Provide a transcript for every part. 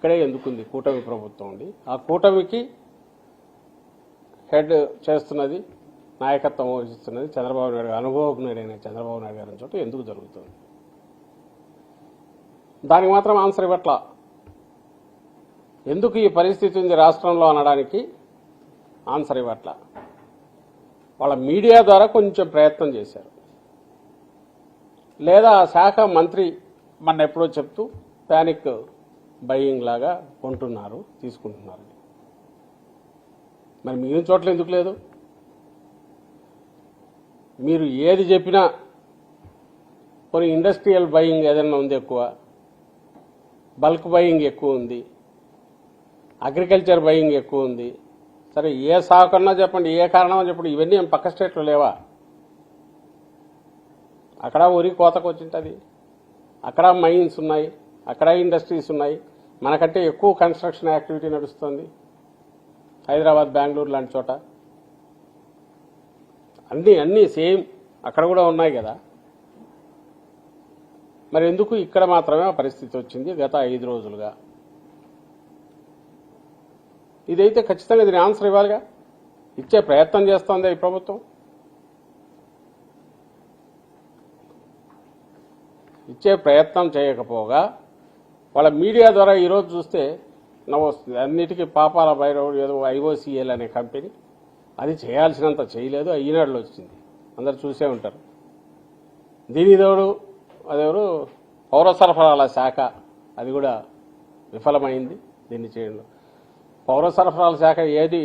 ఇక్కడే ఎందుకుంది కూటమి ప్రభుత్వం ఉంది. ఆ కూటమికి హెడ్ చేస్తున్నది, నాయకత్వం వహిస్తున్నది చంద్రబాబు నాయుడు గారు, అనుభవజ్ఞుడైన చంద్రబాబు నాయుడు గారి చోట ఎందుకు జరుగుతుంది? దానికి మాత్రం ఆన్సర్ ఇవ్వట్లా. ఎందుకు ఈ పరిస్థితి ఉంది రాష్ట్రంలో అనడానికి ఆన్సర్ ఇవ్వట్లా. వాళ్ళ మీడియా ద్వారా కొంచెం ప్రయత్నం చేశారు, లేదా ఆ శాఖ మంత్రి మన ఎప్పుడో చెప్తూ ప్యానిక్ బయింగ్ లాగా కొంటున్నారు, తీసుకుంటున్నారు. మరి మిగిలిన చోట్ల ఎందుకు లేదు? మీరు ఏది చెప్పినా కొన్ని ఇండస్ట్రియల్ బయింగ్ ఏదైనా ఉంది ఎక్కువ, బల్క్ బయింగ్ ఎక్కువ ఉంది, అగ్రికల్చర్ బయింగ్ ఎక్కువ ఉంది. సరే ఏ సాకన్నా చెప్పండి, ఏ కారణమో చెప్పండి, ఇవన్నీ పక్క స్టేట్లో లేవా? అక్కడ వరి కోతకు వచ్చింటుంది, అక్కడ మైన్స్ ఉన్నాయి, అక్కడ ఇండస్ట్రీస్ ఉన్నాయి. మనకంటే ఎక్కువ కన్స్ట్రక్షన్ యాక్టివిటీ నడుస్తుంది హైదరాబాద్, బెంగళూరు లాంటి చోట. అన్నీ సేమ్ అక్కడ కూడా ఉన్నాయి కదా. మరి ఎందుకు ఇక్కడ మాత్రమే ఆ పరిస్థితి వచ్చింది గత 5 రోజులుగా? ఇదైతే ఖచ్చితంగా దీని ఆన్సర్ ఇవ్వాలిగా. ఇచ్చే ప్రయత్నం చేస్తోంది ఈ ప్రభుత్వం. ఇచ్చే ప్రయత్నం చేయకపోగా వాళ్ళ మీడియా ద్వారా ఈరోజు చూస్తే నవ్వొస్తుంది. అన్నిటికీ పాపాల భైరవుడు ఏదో ఐఓసీఎల్ అనే కంపెనీ, అది చేయాల్సినంత చేయలేదు, ఈనాడులో వచ్చింది, అందరు చూసే ఉంటారు. దీని తోడు అదెవరు పౌర సరఫరాల శాఖ, అది కూడా విఫలమైంది దీన్ని చేయడంలో. పౌర సరఫరాల శాఖ ఏది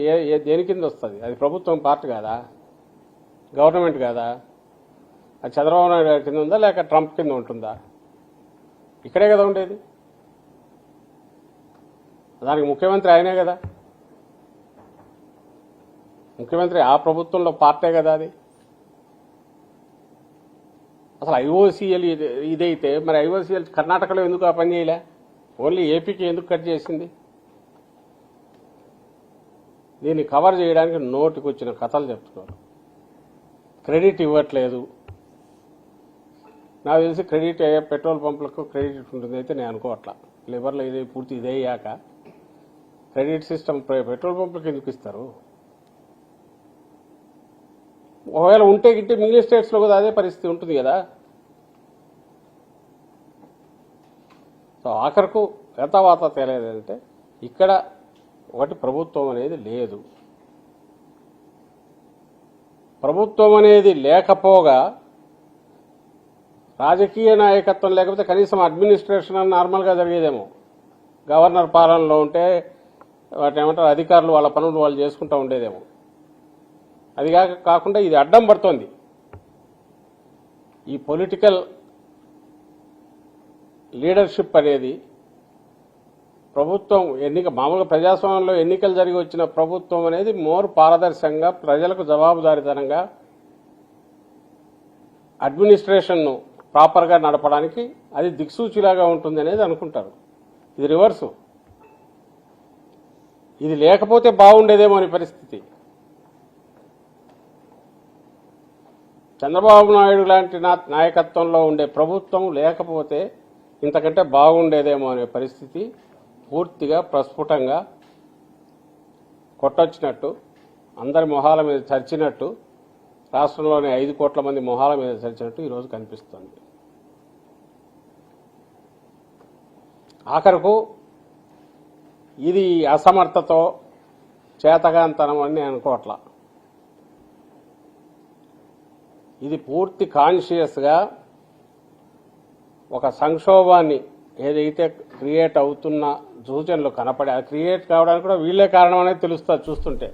దేని కింద వస్తుంది? అది ప్రభుత్వం పార్ట్ కాదా, గవర్నమెంట్ కాదా? అది చంద్రబాబు నాయుడు గారి కింద ఉందా లేక ట్రంప్ కింద ఉంటుందా? ఇక్కడే కదా ఉండేది. దానికి ముఖ్యమంత్రి ఆయనే కదా, ముఖ్యమంత్రి ఆ ప్రభుత్వంలో పార్టే కదా అది. అసలు ఐఓసీఎల్ ఇదైతే మరి ఐఓసీఎల్ కర్ణాటకలో ఎందుకు ఆ పని చేయలే? ఓన్లీ ఏపీకి ఎందుకు కట్ చేసింది? దీన్ని కవర్ చేయడానికి నోటికి వచ్చిన కథలు చెప్తున్నారు. క్రెడిట్ ఇవ్వట్లేదు. నాకు తెలిసి క్రెడిట్ పెట్రోల్ పంపులకు క్రెడిట్ ఉంటుంది అయితే నేను అనుకోవట్లా. లివర్లో ఇది పూర్తి ఇదయ్యాక క్రెడిట్ సిస్టమ్ పెట్రోల్ పంపులకు ఎందుకు ఇస్తారు? ఒకవేళ ఉంటే గిట్టే మిగిలిన స్టేట్స్లో కూడా అదే పరిస్థితి ఉంటుంది కదా. సో ఆఖరకు గతవాత తేలేదంటే ఇక్కడ ఒకటి ప్రభుత్వం అనేది లేదు. ప్రభుత్వం అనేది లేకపోగా రాజకీయ నాయకత్వం లేకపోతే కనీసం అడ్మినిస్ట్రేషన్ అని నార్మల్గా జరిగేదేమో. గవర్నర్ పాలనలో ఉంటే వాటిని ఏమంటారు, అధికారులు వాళ్ళ పనులు వాళ్ళు చేసుకుంటూ ఉండేదేమో. అది కాకుండా ఇది అడ్డం పడుతోంది. ఈ పొలిటికల్ లీడర్షిప్ అనేది ప్రభుత్వం మామూలుగా ప్రజాస్వామ్యంలో ఎన్నికలు జరిగి వచ్చిన ప్రభుత్వం అనేది మోర్ పారదర్శకంగా, ప్రజలకు జవాబుదారీతనంగా అడ్మినిస్ట్రేషన్ను ప్రాపర్గా నడపడానికి అది దిక్సూచిలాగా ఉంటుంది అనేది అనుకుంటారు. ఇది రివర్సు. ఇది లేకపోతే బాగుండేదేమో అని పరిస్థితి. చంద్రబాబు నాయుడు లాంటి నాయకత్వంలో ఉండే ప్రభుత్వం లేకపోతే ఇంతకంటే బాగుండేదేమో అనే పరిస్థితి పూర్తిగా ప్రస్ఫుటంగా కొట్టొచ్చినట్టు, అందరి మొహాల మీద చర్చినట్టు, రాష్ట్రంలోని 5 కోట్ల మంది మొహాల మీద చర్చినట్టు ఈరోజు కనిపిస్తుంది. ఆఖరకు ఇది అసమర్థతో చేతగాంతనం అని నేను అనుకోవట్లా. ఇది పూర్తి కాన్షియస్గా ఒక సంక్షోభాన్ని ఏదైతే క్రియేట్ అవుతున్న సూచనలు కనపడే, క్రియేట్ కావడానికి కూడా వీళ్ళే కారణం అనేది తెలుస్తుంది చూస్తుంటే.